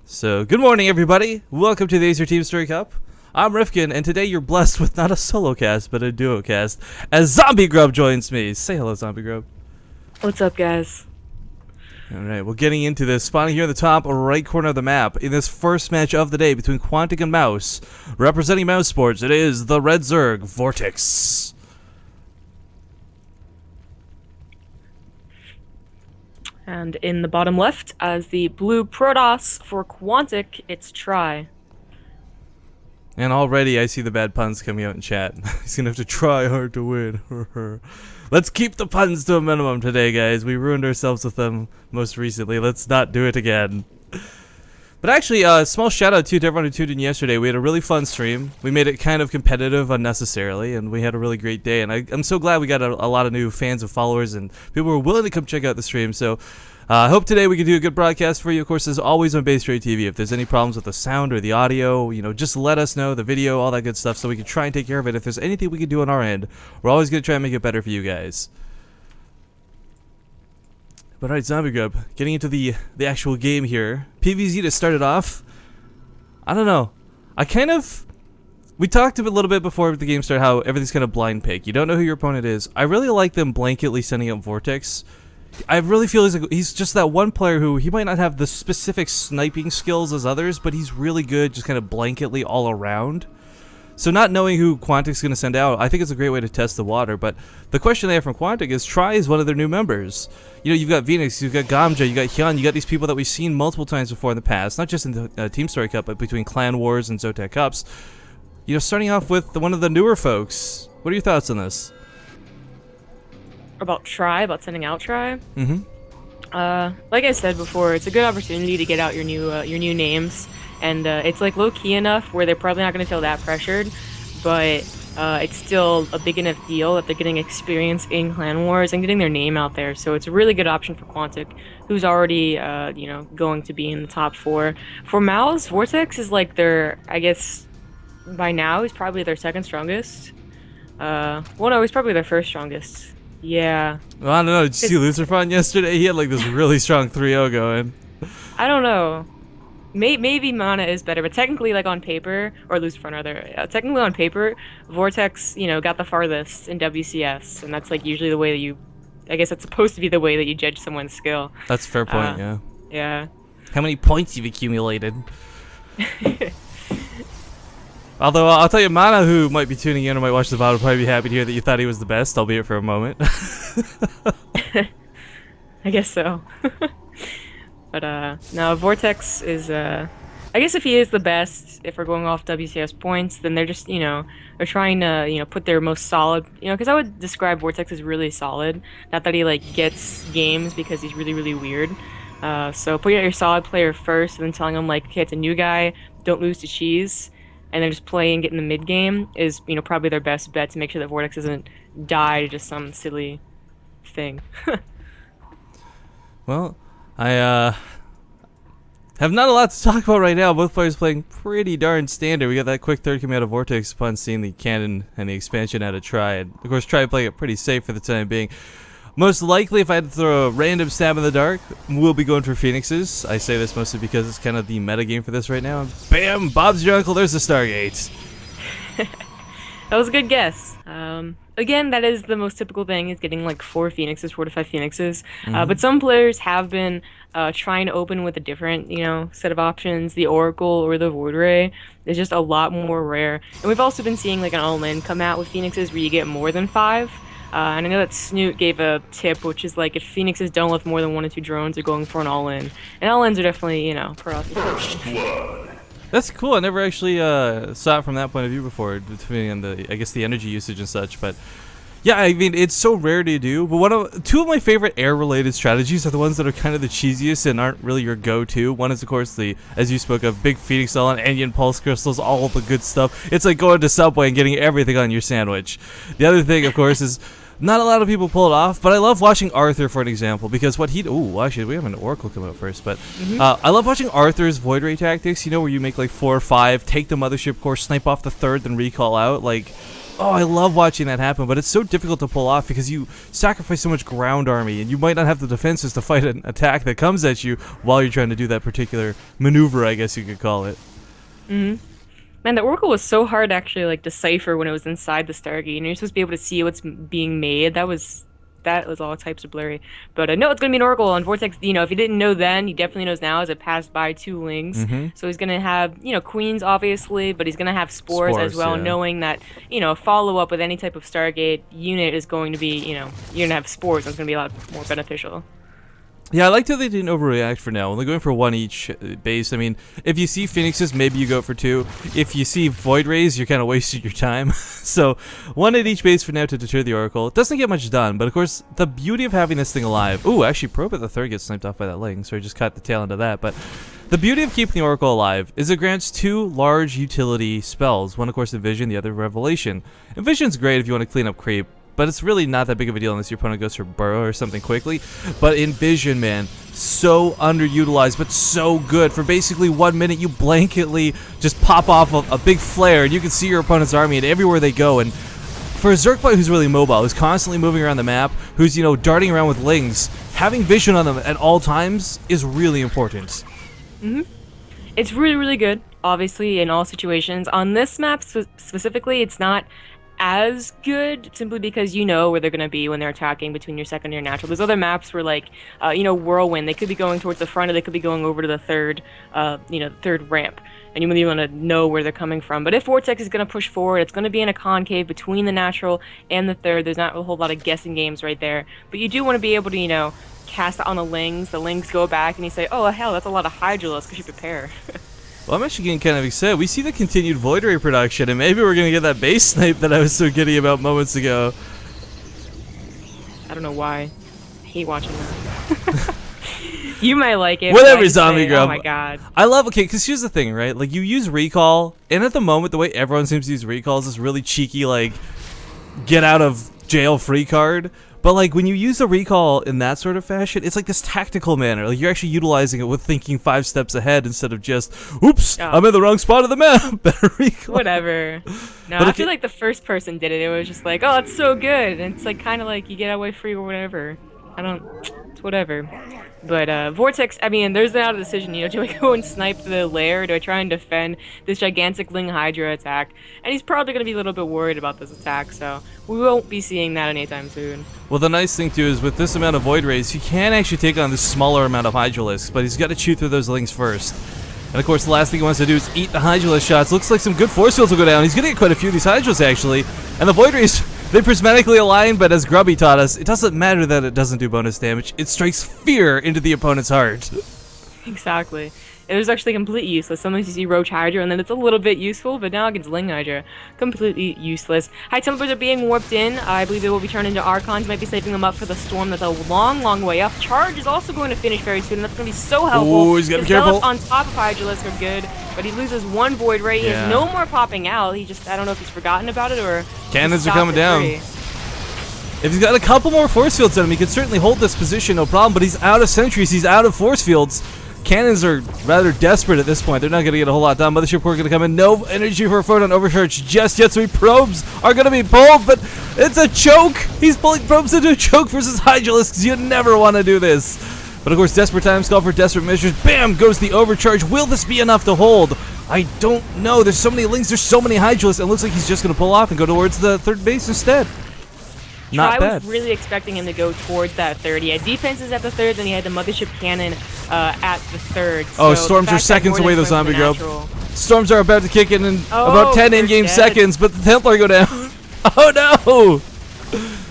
So, good morning, everybody. Welcome to the Acer Team Story Cup. I'm Rifkin, and today you're blessed with not a solo cast, but a duo cast, as Zombie Grub joins me. Say hello, Zombie Grub. What's up, guys? Alright, well, getting into this, spawning here in the top right corner of the map, in this first match of the day between Quantic and Mouz, representing Mouz Sports, it is the Red Zerg Vortix. And in the bottom left, as the blue Protoss for Quantic, it's Try. And already I see the bad puns coming out in chat. He's gonna have to try hard to win. Let's keep the puns to a minimum today, guys. We ruined ourselves with them most recently. Let's not do it again. But actually, small shout out to everyone who tuned in yesterday. We had a really fun stream. We made it kind of competitive unnecessarily, and we had a really great day. And I'm so glad we got a lot of new fans and followers, and people were willing to come check out the stream. So I hope today we can do a good broadcast for you. Of course, as always on Base Trade TV, if there's any problems with the sound or the audio, you know, just let us know, the video, all that good stuff, so we can try and take care of it. If there's anything we can do on our end, we're always going to try and make it better for you guys. But alright, Zombie Grub, getting into the actual game here. PvZ to start it off. I don't know. We talked a little bit before the game started how everything's kind of blind pick. You don't know who your opponent is. I really like them blanketly sending out Vortix. I really feel he's just that one player who, he might not have the specific sniping skills as others, but he's really good just kind of blanketly all around. So not knowing who Quantic's going to send out, I think it's a great way to test the water. But the question they have from Quantic is, Try is one of their new members. You know, you've got Phoenix, you've got Gamja, you've got Hyun, you got these people that we've seen multiple times before in the past, not just in the Team Story Cup, but between Clan Wars and Zotac Cups. You know, starting off with one of the newer folks. What are your thoughts on this? About Try, about sending out Try? Mm-hmm. Like I said before, it's a good opportunity to get out your new names. And it's like low-key enough where they're probably not going to feel that pressured, but it's still a big enough deal that they're getting experience in Clan Wars and getting their name out there. So it's a really good option for Quantic, who's already going to be in the top 4. For Mouz, Vortix is like their, I guess, by now he's probably their second strongest. Well, no, he's probably their first strongest. Yeah. Well, I don't know. Did you see Lucifer yesterday? He had like this really strong 3-0 going. I don't know. Maybe Mana is better, but technically, like on paper, or Lucifer rather, technically on paper, Vortex, got the farthest in WCS, and that's like usually the way that you, I guess that's supposed to be the way that you judge someone's skill. That's a fair point, yeah. Yeah. How many points you've accumulated? Although, I'll tell you, Mana, who might be tuning in or might watch the VOD, will probably be happy to hear that you thought he was the best, albeit for a moment. I guess so. But no, Vortex is, I guess if he is the best, if we're going off WCS points, then they're just, they're trying to, put their most solid, because I would describe Vortex as really solid. Not that he, like, gets games because he's really, really weird. So putting out your solid player first and then telling him, like, okay, it's a new guy, don't lose to Cheese, and then just playing, getting the mid-game is, probably their best bet to make sure that Vortex doesn't die to just some silly thing. Well, I have not a lot to talk about right now. Both players playing pretty darn standard. We got that quick third command of Vortex upon seeing the cannon and the expansion out of Try. And of course, Try playing it pretty safe for the time being. Most likely, if I had to throw a random stab in the dark, we'll be going for Phoenixes. I say this mostly because it's kind of the meta game for this right now. Bam! Bob's your uncle. There's the Stargate. That was a good guess. Again, that is the most typical thing, is getting like 4 to 5 Phoenixes. But some players have been trying to open with a different, set of options. The Oracle or the Void Ray is just a lot more rare. And we've also been seeing like an all-in come out with Phoenixes where you get more than 5. And I know that Snoot gave a tip, which is like if Phoenixes don't lift more than 1 or 2 drones, they're going for an all-in. And all-ins are definitely, per option. That's cool. I never actually saw it from that point of view before, depending on the energy usage and such. But yeah, I mean, it's so rare to do. But two of my favorite air-related strategies are the ones that are kind of the cheesiest and aren't really your go-to. One is, of course, as you spoke of, big Phoenix All and Onion Pulse Crystals, all the good stuff. It's like going to Subway and getting everything on your sandwich. The other thing, of course, is not a lot of people pull it off, but I love watching Arthur, for an example, because what he... Ooh, actually, we have an Oracle come out first, but... I love watching Arthur's Void Ray tactics, where you make like 4 or 5, take the Mothership Core, snipe off the 3rd, then recall out. Like, Oh, I love watching that happen, but it's so difficult to pull off because you sacrifice so much ground army, and you might not have the defenses to fight an attack that comes at you while you're trying to do that particular maneuver, I guess you could call it. Mm-hmm. Man, the Oracle was so hard to actually like decipher when it was inside the Stargate, and you're supposed to be able to see what's being made. That was all types of blurry. But no, it's gonna be an Oracle on Vortex. You know, if he didn't know then, he definitely knows now as it passed by 2 lings. So he's gonna have, you know, queens obviously, but he's gonna have spores as well, yeah. knowing that, you know, follow up with any type of Stargate unit is going to be, you know, you're gonna have spores. That's gonna be a lot more beneficial. Yeah, I liked how they didn't overreact for now. Only going for 1 each base. I mean, if you see Phoenixes, maybe you go for 2. If you see Void Rays, you're kind of wasting your time. So, 1 at each base for now to deter the Oracle. It doesn't get much done, but of course, the beauty of having this thing alive... Ooh, actually, Probe at the 3rd gets sniped off by that Ling, so I just cut the tail end of that. But the beauty of keeping the Oracle alive is it grants 2 large utility spells. One, of course, Envision, the other, Revelation. Envision's great if you want to clean up creep, but it's really not that big of a deal unless your opponent goes for Burrow or something quickly. But Envision, man, so underutilized, but so good. For basically 1 minute, you blanketly just pop off a big flare, and you can see your opponent's army and everywhere they go. And for a Zerg player who's really mobile, who's constantly moving around the map, who's, you know, darting around with Lings, having vision on them at all times is really important. It's really, really good, obviously, in all situations. On this map specifically, it's not as good simply because you know where they're going to be when they're attacking between your second and your natural. There's other maps where, like, you know, Whirlwind, they could be going towards the front or they could be going over to the third, you know, third ramp. And you really want to know where they're coming from. But if Vortex is going to push forward, it's going to be in a concave between the natural and the third. There's not a whole lot of guessing games right there. But you do want to be able to, you know, cast on the Lings. The Lings go back and you say, oh, hell, that's a lot of Hydralisks. We should prepare. Well, I'm actually getting kind of excited. We see the continued Void Ray production, and maybe we're going to get that base snipe that I was so giddy about moments ago. I don't know why. I hate watching that. You might like it. Whatever, Zombie Grub. Oh my god. I love, okay, because here's the thing, right? Like, you use recall, and at the moment, the way everyone seems to use recall is this really cheeky, like, get out of jail free card. But, like, when you use a recall in that sort of fashion, it's like this tactical manner. Like, you're actually utilizing it with thinking 5 steps ahead instead of just, oops, I'm in the wrong spot of the map. Better recall. Whatever. No, I feel like the first person did it. It was just like, oh, it's so good. And it's like kind of like you get away free or whatever. It's whatever. But Vortex, I mean, there's not a decision, you know, do I go and snipe the lair? Do I try and defend this gigantic Ling Hydra attack? And he's probably going to be a little bit worried about this attack, so we won't be seeing that anytime soon. Well, the nice thing, too, is with this amount of Void Rays, he can actually take on this smaller amount of Hydralisks, but he's got to chew through those Lings first. And, of course, the last thing he wants to do is eat the Hydralisk shots. Looks like some good force fields will go down. He's going to get quite a few of these Hydralisks, actually. And the Void Rays, they prismatically align, but as Grubby taught us, it doesn't matter that it doesn't do bonus damage. It strikes fear into the opponent's heart. Exactly. It was actually completely useless. Sometimes you see Roach Hydra and then it's a little bit useful, but now against Ling Hydra, completely useless. High Templars are being warped in. I believe they will be turned into Archons. Might be saving them up for the Storm that's a long, long way up. Charge is also going to finish very soon, and that's going to be so helpful. Ooh, he's got to be The careful. Zealots on top of Hydralisk are good, but he loses 1 Void Ray. He has no more popping out. He just, I don't know if he's forgotten about it or... Cannons are coming down. If he's got a couple more force fields on him, he can certainly hold this position, no problem, but he's out of sentries, he's out of force fields. Cannons are rather desperate at this point. They're not going to get a whole lot done. Mothership Core going to come in. No energy for a photon overcharge just yet, so he probes are going to be pulled, but it's a choke. He's pulling probes into a choke versus Hydralisks. You never want to do this. But of course, desperate times call for desperate measures. Bam! Goes the overcharge. Will this be enough to hold? I don't know. There's so many Lings. There's so many Hydralisks. It looks like he's just going to pull off and go towards the third base instead. Not bad. I was really expecting him to go towards that third. He had defenses at the third, then he had the Mothership Cannon at the third. Oh, so Storms are seconds away, though, Zombie Grub. Storms are about to kick in about 10 in-game seconds, but the Templar go down. Oh, no!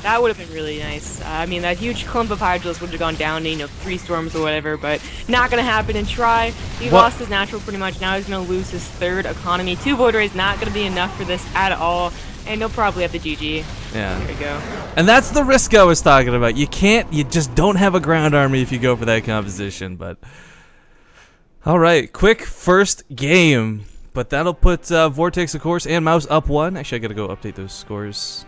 That would have been really nice. I mean, that huge clump of Hydralisks would have gone down to, you know, 3 Storms or whatever, but not going to happen. And Try, he lost his natural pretty much. Now he's going to lose his third economy. 2 Void Rays, not going to be enough for this at all. And he'll probably have the GG. Yeah. There we go. And that's the risk I was talking about. You just don't have a ground army if you go for that composition, but... Alright, quick first game. But that'll put Vortex, of course, and Mouz up 1. Actually, I gotta go update those scores.